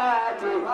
Sa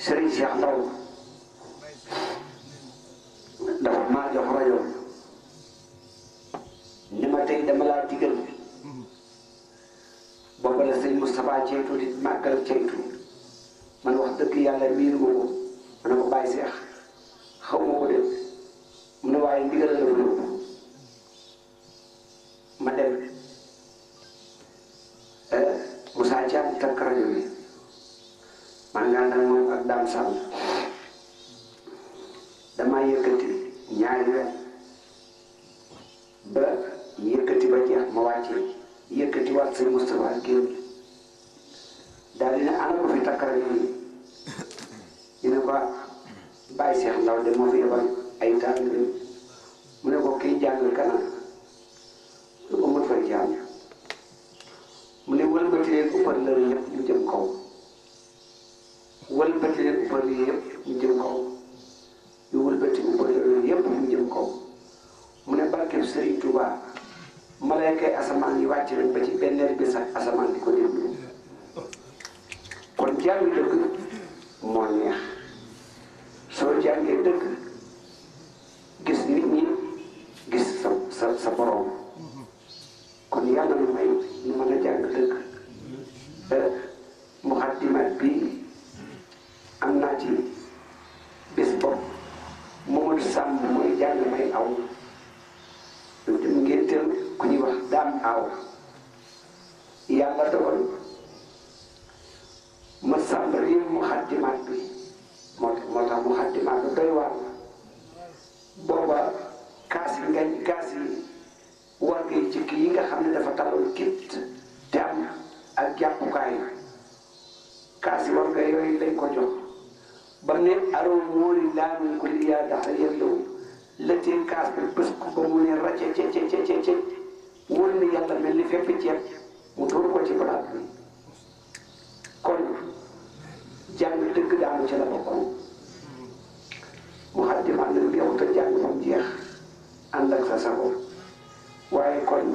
Serigne Cheikh Ndaw dafa maa jox rajo ni ma tey dama laa digal booba la sëñ Moustapha ceytu di màggal ceytu man wax dëgg yàlla miinu ma ko ma ne ko bàyyi seex xaw ma ko dem mu ne waaye ndigal la fa yóbbu ma dem Moussa Thiam takk rajo bi man ngaa nag moom ak Dame Sall damaa yëkkati ñaari weer ba yëkkati ba jeex ma wàccee yëkkati waat sëñ Moustapha génn daal di ne ana ko fi takk rajo yi ñu ne ko bàyyi Cheikh Ndaw de moo fi yebal ay taalibe mu ne ko kii jàng kanam lu ko mën fay jàng mu ne wëlbati leen uppar lër yëpp ñu jëm kaw wëlbati leen uppar yëpp ñu jëm kaw ñu wëlbati uppar yëpp ñu jëm kaw mu ne barkeb Serigne Touba malaykay asamaan yi wàcc nañ ba ci benneel bi sax asamaan di ko déglu kon jàng dëgg moo neex soo jàngee dëgg gis nit ñi gis sa borom kon yàlla na may ñu mën a jàng dëgg muxaddimaat bi am naa ci bés bopp Mamadou Samb mooy jàng may aw lu dem ngénteel ku ñuy wax daam aw yàlla dogal ma Samb réew muxaddimaat bi moo tax muxaddimaat bi doy waar booba kaas yi war ngay jikki yi nga xam ne dafa taloon kit te am ak jàppukaay kaas yi war nga yooyu lañ ko jox ba ne aroo móori laanuñ ko li yaa daxa yellow lëtee kaas bi bés ko ba mu ne racce ce wóor ni yàlla mel ni fépp ceeb mu tuur ko ci palaat bi kon jàng dëgg daanu ci la bokkoon mu xaddimaat nag yow te jàng moom jeex ànd ak sa sago waaye kon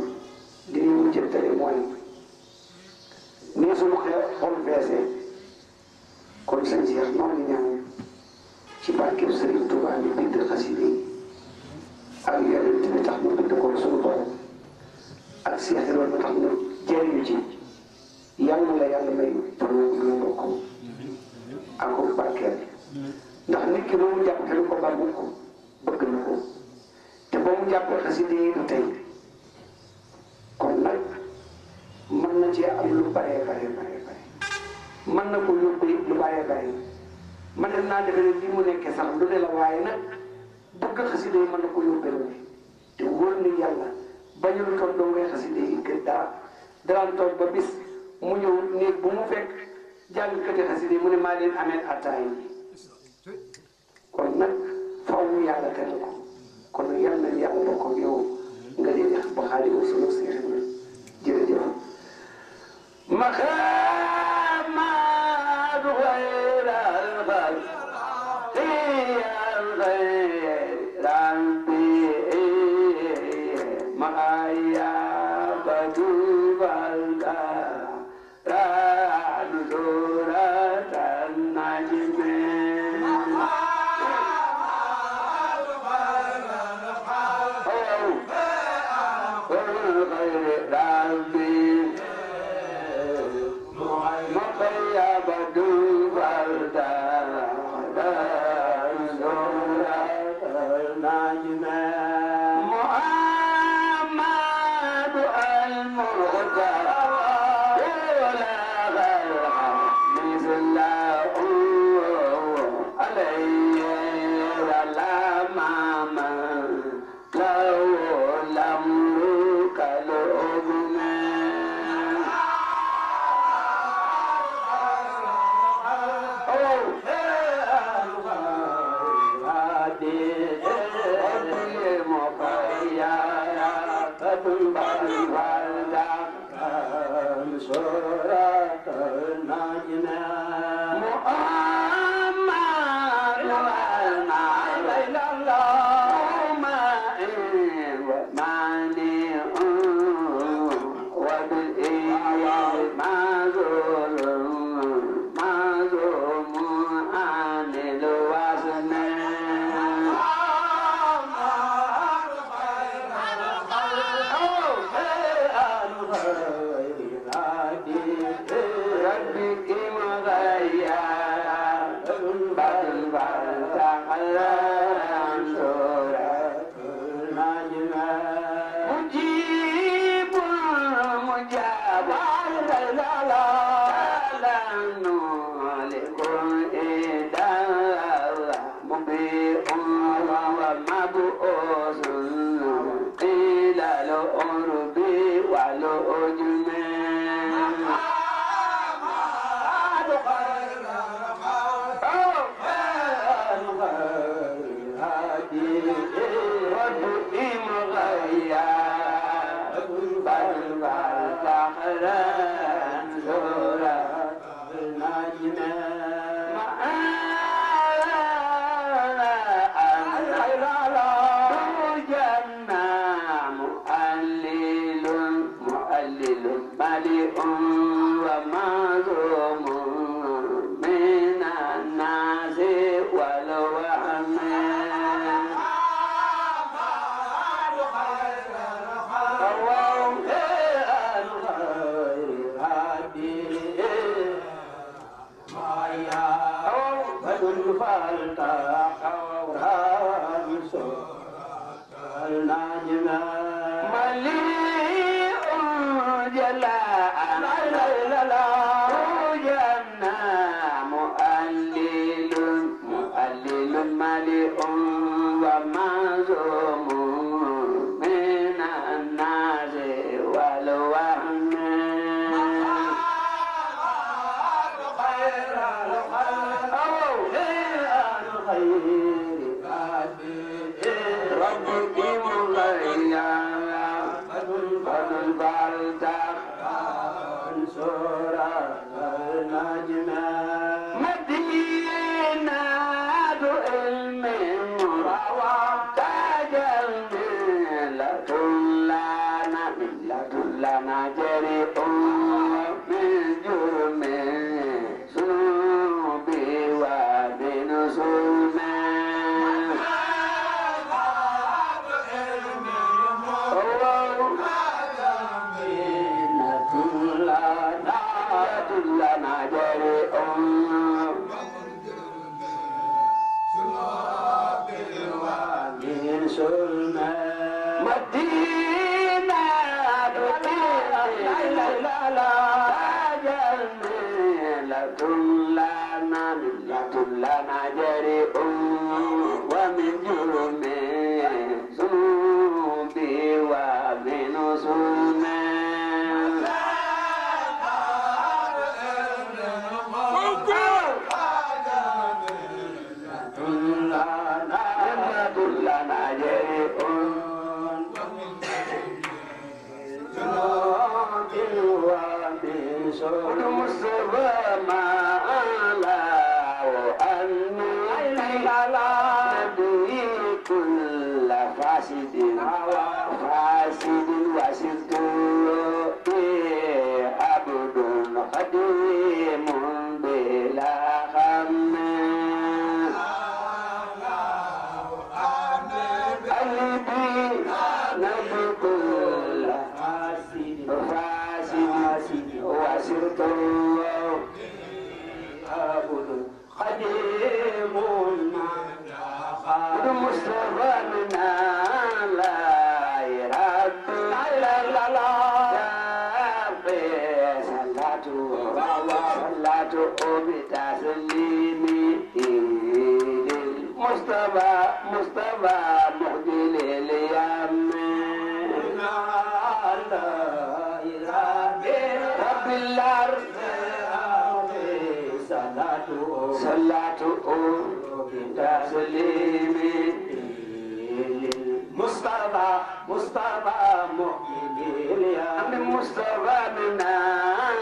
li ñu mujjantale mooy nii suñu xol feesee kon sëñ Cheikh noonu ñaan ci barkeb Serigne Touba ñu bind xasida yi ak yonent bi tax ñu bind ko suñu borom ak Cheikh loolu tax ñu jëriñu ci yàlla la yàlla may pour ñu bokk ak ko barkeel ndax nit ki loolu jàpp te lu ko bàyyi ko bëgg na ko te ba mu jàppee xasida yi du tey kon nag mën na ci am lu bare mën na ko yóbbu lu bare man dem naa defe ne lii mu nekkee sax lu ne la waaye nag bëgg xasida yi mën na ko yóbbee lu ne te wóor ni yàlla bañul toog doo ngay xasida yi kër daraan toog ba bis mu ñëw néeg bu mu fekk jàngkati xasida yi mu ne maa leen amee attaay kon nag faw mu yàlla tere ko kon nag yàlla na yàlla bokk ak yow nga di def ba xaali ko sunu seex na jërëjëf مخامات غير الغد هي الغير عندي معايا بدوبا مصطفى مؤمن اليوم مصطفى منا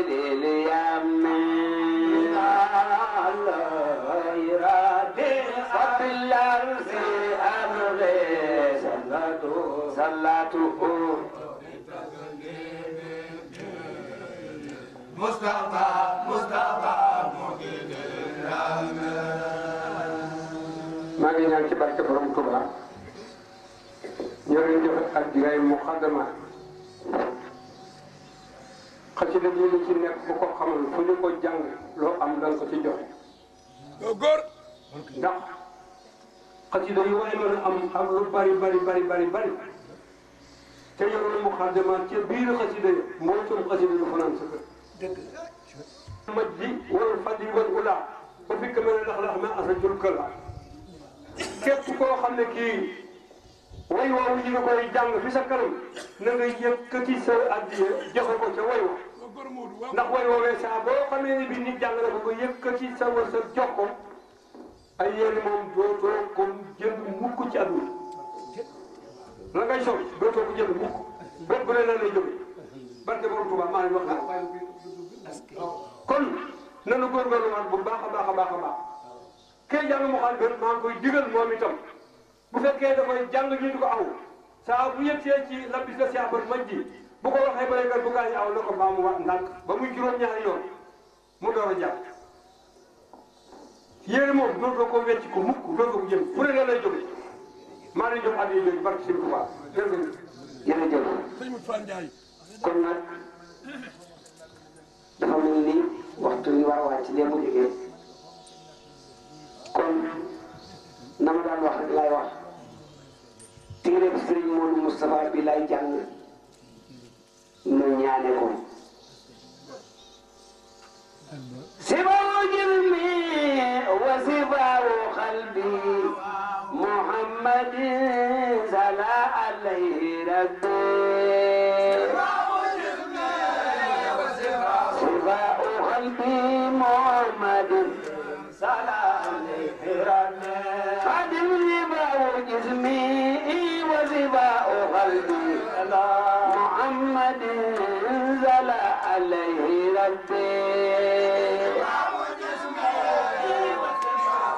لليمين على إرادة رب الأرض أبغي صلاته مصطفى maa ngi ñaan ci barke borom Touba ñoo leen joxe ak jiray muqaddama xasida bi li ci nekk bu ko xamal fu ñu ko jàng loo am danga ko ci joxe góor ndax xasida yi waaye mën a am lu bari te yoroon muqaddama ci biir xasida yi moo ci xasida yu fanaan sa kër majdi wal fadli wal ula ba fi ka mel ne ndax ma asajul kala képp koo xam ne kii way woowu ñu ngi koy jàng fi sa kanam na nga yëkkati sa addiya joxe ko ca way wa ndax way woowee saa boo xamee ne bi nit jàng na ko nga yëkkati sa wërsëg jox ko ay yéen moom dootoo ko jënd mukk ci àdduna la ngay sol dootoo ko jënd mukk bépp bu ne la lay jóge barke borom Tuuba maa ngi wax na kon nanu góorgóorluwaat bu baax a baax kee jàng mu xaal ben maa ngi koy digal moom itam bu fekkee dafay jàng ñu di ko aw saa bu yëgsee ci labis la siabar maj ji bu ko waxee baykat bu gaañu aw na ko baa mu wax ndànk ba muy juróom-ñaari yoon mu door a jàng yéene moom dootoo ko wecc ko mukk dootoo ko jëm fu ne la lay jóge maa leen jox addi jooju barke sëñ Tuubaa jërëjëf kon nag dafa mel ni waxtu yi war a wàcc lee mu jógee kon na ma daan wax rek laay wax téereb Sëriñ Moodu Moustapha bi lay jàng ma ñaane ko sibaawu jilmi wa sibaawu qalbi Muhammadin sala alayhi rabbi sibaawu qalbi Muhammadin sala alayhi rabbi qadim sibaawu jismi wa sibaawu qalbi Muhammadin sala alayhi rabbi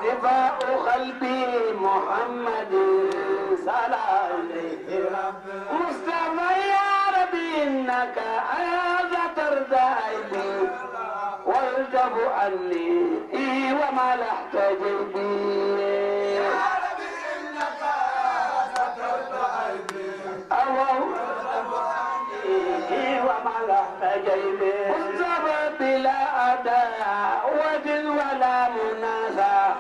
صفاء قلبي محمد صلى عليه مصطفى يا ربي انك هذا ترضى عيبي والجب عني وما لحت جيبي يا ربي انك هذا ترضى عيبي والجب عني وما لحت جيبي مصطفى بلا عداوة ولا منازع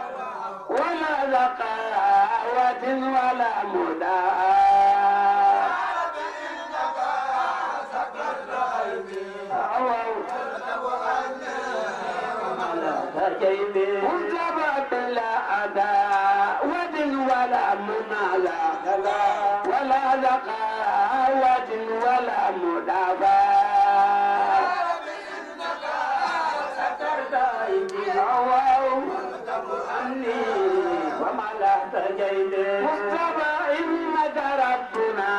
ولا ذقاوة ولا مداء مجتبى بلا عداوة ولا منازع ولا ذقاوة ولا مداء مصطفى إنك ربنا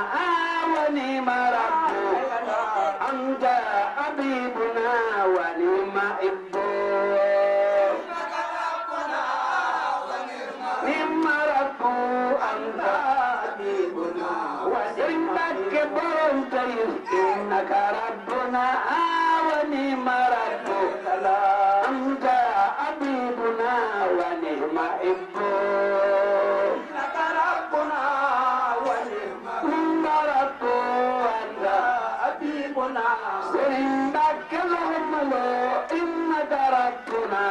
ونعم ربك أنت حبيبنا ونعم إبوك نعم ربك أنت حبيبنا وإنك برمت إنك ربنا ونعم ربك أنت حبيبنا ونعم إبوك سرندك اللهم لو إنك ربنا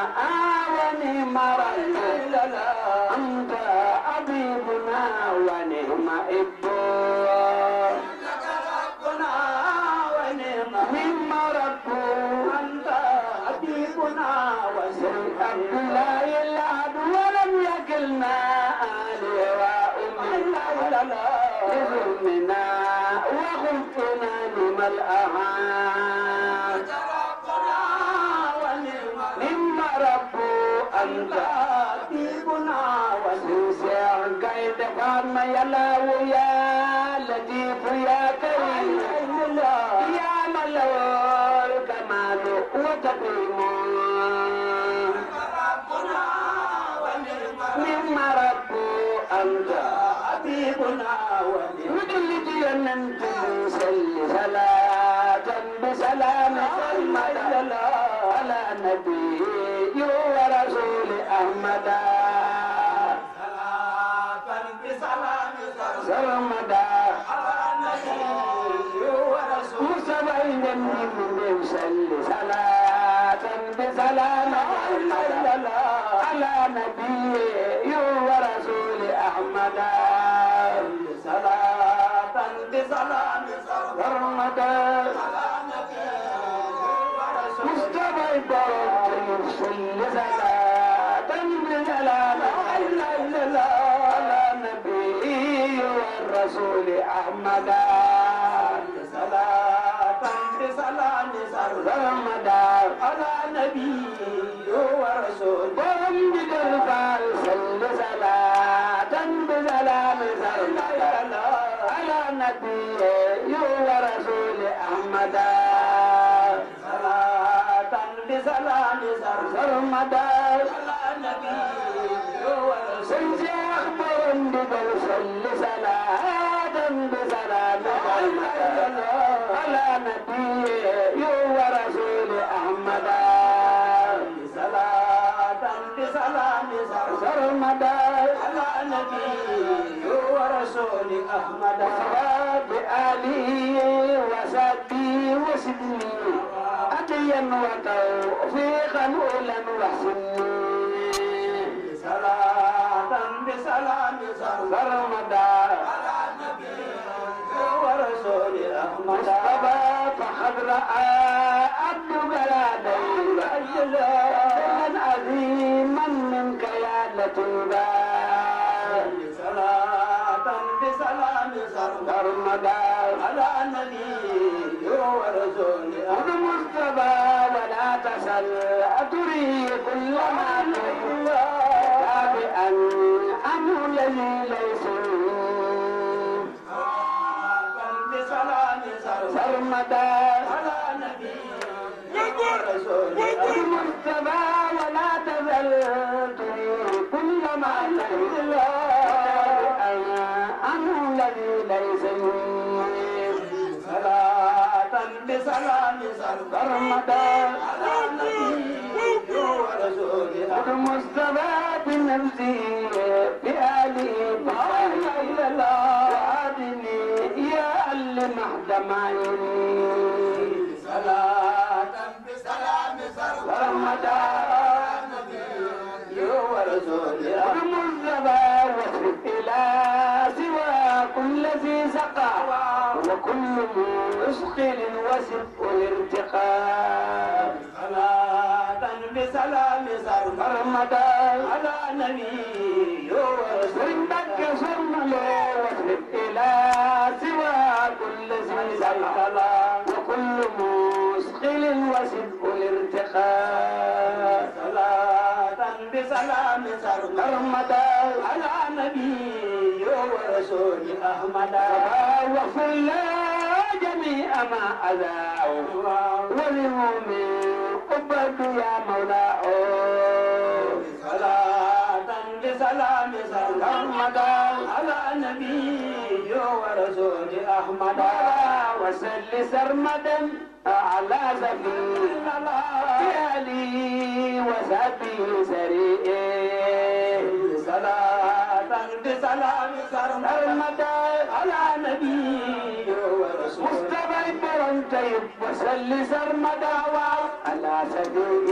ونعم ربك أنت حبيبنا ونعم إبوك إنك ربنا ونعم ربك أنت حبيبنا وسر عبد الله الأحد ولم يكلنا لواء لظلمنا وخلقنا لما الأهان نعم رب أنت حبيبنا وسوسع قيد فارما يلا ويا لطيف يا كريم يا ملو الكمال وتكريم مما رب أنت حبيبنا ونجلد يننت سل صلاة بسلام محمد على نبي ورسول أحمد صلاة بسلام سرمدا على نبي ورسول مصطفى من سل صلاة بسلام محمد على نبي ورسول أحمد صلاة بسلام سرمدا على نبي مصطفى صل صلاة بسلام على نبي والرسول أحمد صلاة بسلام سرمدا على نبي ورسول محمد الفال صل صلاة بسلام سرمدا على نبي ورسول أحمد صلاة بسلام سرمدا على نبي ورسول أخبر ببل صل صلاة بسلام على نبي ورسول أحمد صلاة بسلام سرمدا على نبي ورسول أحمد بآله وصحبه وسلم أديا وتوفيقا أولا وحسنا صلاة بسلام سرمدا على نبي ورسول أحمد فقد رأى عبد بلادي من عظيما منك يا لطيفا صلاة بسلام سرمدا على نبي ورسول المصطفى ولا تسل أتري كل ما تابعا عنه الذي ليس بسلام سرمدا على نبي ورسول المصطفى ولا تزل تري كل ما تابعا عنه الذي ليس صلاة بسلام سرمدا على نبي ورسول المصطفى بنفسه بآله بآله وآدني يا اللي محدم عيني صلاة بسلام سرمدا على نبي ورسول المصطفى واصرف إلى سوى كل ذي سقى وكل مسقل وسق الارتقاء صلاة بسلام سرمدا على نبي ورسول مكة سرمدا واصرف إلى سوى كل ذي سقى وكل مسقل وسق الارتقاء صلاة بسلام سرمدا على نبي ورسول أحمد واغفر لنا جميع ما أذاعوا وللمؤمن عبد يا مولاه صلاة بسلام سرمدا على نبي ورسول أحمد وسل سرمدا على سبيل بآله وصحبه سريع صلاة بسلام سرمدا على نبي ورسول مصطفى برنتيب وسل سرمدا على سبيل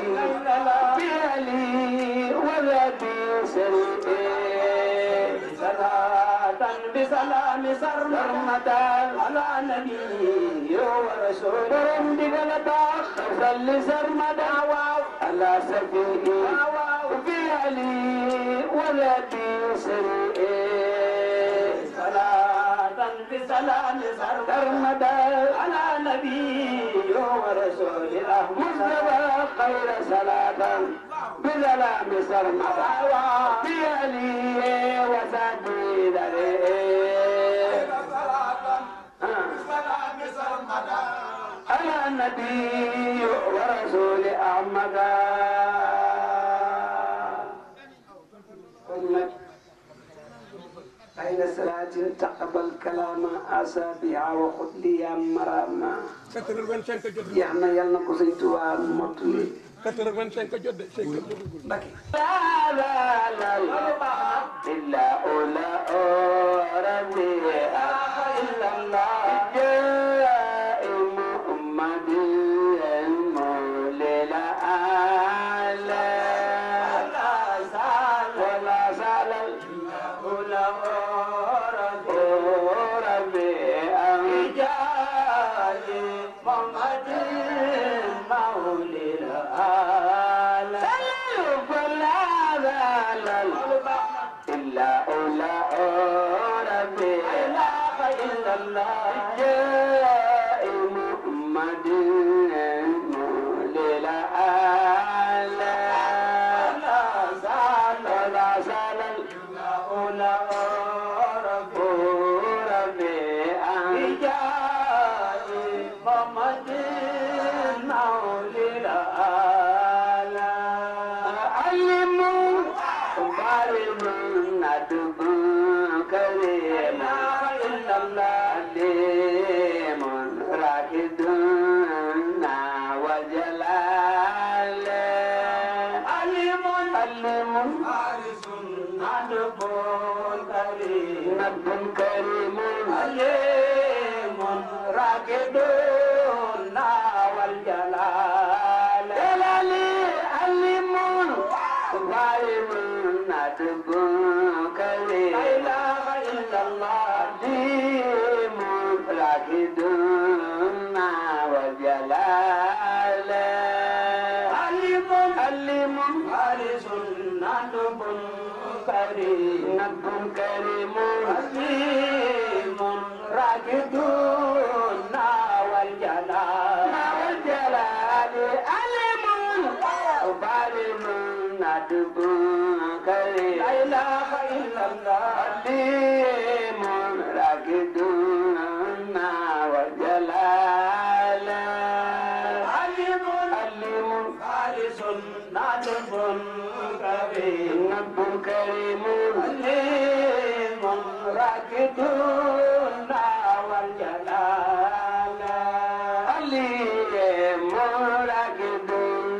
بآله وصحبه سريع صلاة بسلام سرمدا على نبي ورسول برندي غلطاخ صل سرمدا على سبيل بآله وصحبه سريع صلاة بسلام سرمدا على نبي ورسول مصطفى خير صلاة بسلام سرمدا بآله وصحبه على النبي ورسول أحمد أين صلاة تقبل كلام أصابها وخذ لي مراما يحنا يلنا كسيتوا مطلي 85 jot de لا لا لا إلا أولا ربي إلا الله جاء محمد المولى الأعلى ولا زال أولا ربي جاء محمد المولى الأعلى إلا أولا ربي لا إله إلا الله جاء محمد للأعلى لا زال إلا أولا ربي جاء محمد للأعلى علموا بارم ندب كريم إلا الله ليم راكدنا وجلال علم حارس ندب كريم عليم راكدنا والجلال جلالي علم ظالم ندب كريم لا إله إلا الله ديم راكدنا وجلال علم حارس ندب كريم عليم راكدنا والجلال علم ظالم ندب كريم لا إله إلا الله عليم راكدنا وجلال علم حارس ندب كريم عليم راكدنا والجلال عليم راكدنا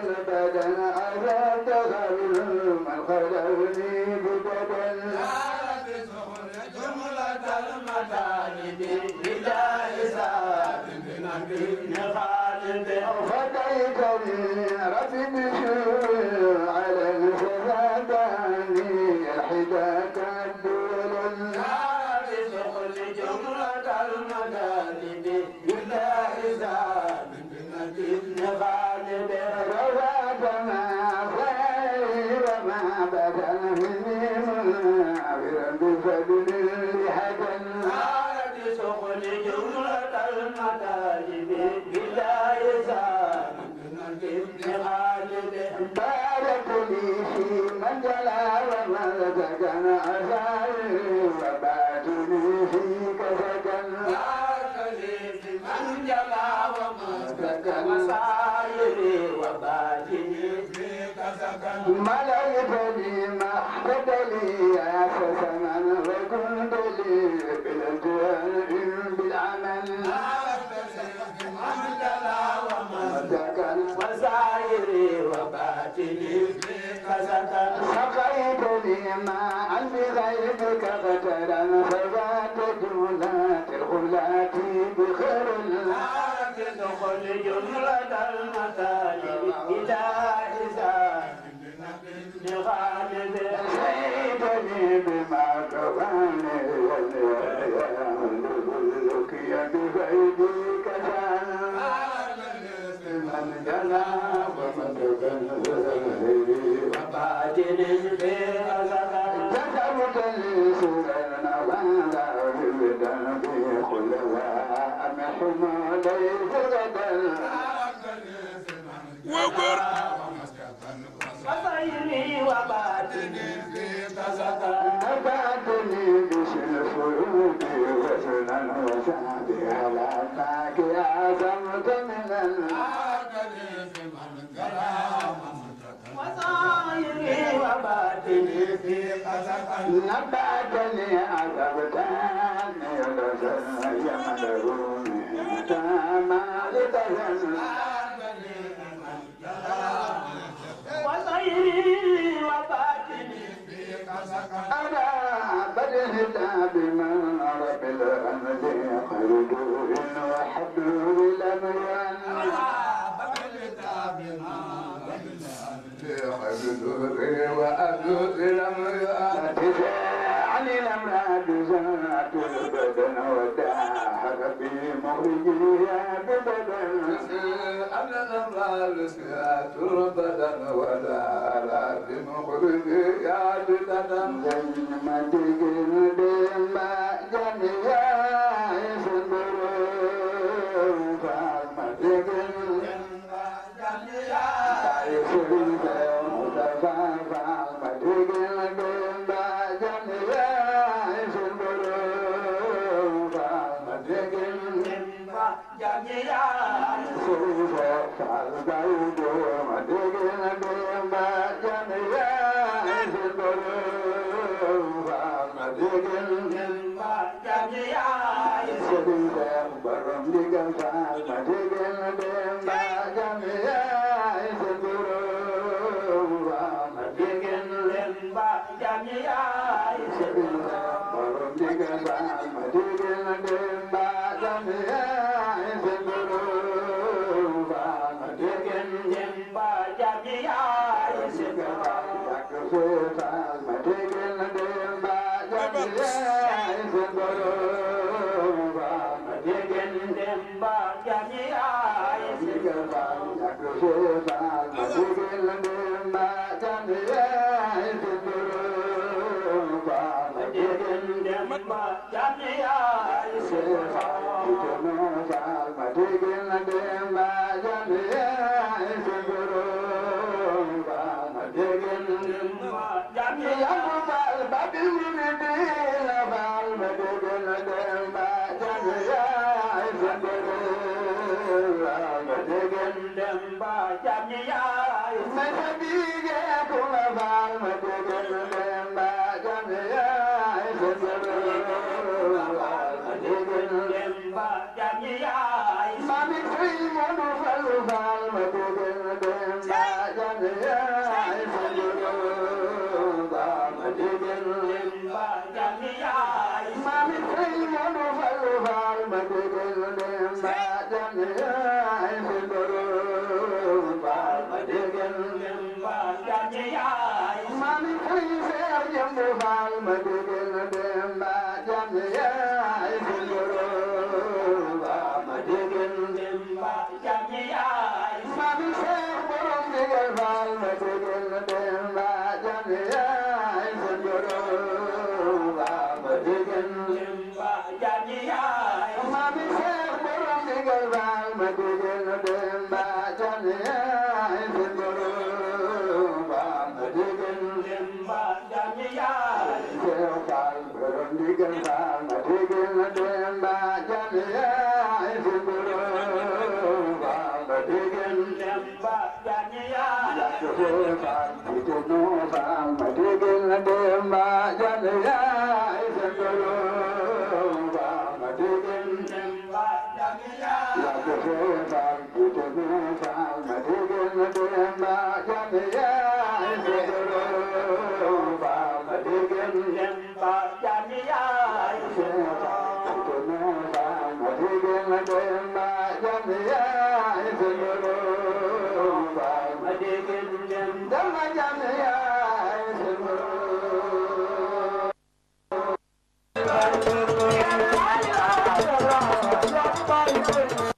البدن أذى تغلم الخلل بدن المطالب بلا يزال بارك لي في من جلا ومن سكن أسائر وباتني فيك سكن بارك لي في من جلا ومن سكن أسائر وباتني فيك سكن ملكتني ما احتد لي يا سسنا وكنت لي بالجوار بالعمل وزائري وباتني فيك سكن سقيتني ماء بغيبك غترا فذات جملات الغلات بخير النار تدخل جملة المطالب إلى حساب لغالب سيدني بما كفاني يا بغيبك كان من جلا ومن تكن وباتني في أزكى كتبت لي سورنا وانا بدا في خلواء محمودي غدا وقر وطيري وباتني في أزكى نباتني بشر الفروق وسنا وسعدي على ماك عزمت من وصايري وباتني في قزق نباتني عذبتني لزن يملوني تاما لتزن وصايري وباتني في قزق أنا بدهتا بمن رب الأمد خلدوه وحبه الأميان وأبلغ الأمر عن الأمراض ذات البدن وداحر في مخرجها ببدن أبلغ الأمراض ذات البدن وداحر في مخرجها ببدن زين ما تجن بما جميعا يسبرون فما تجن Bye.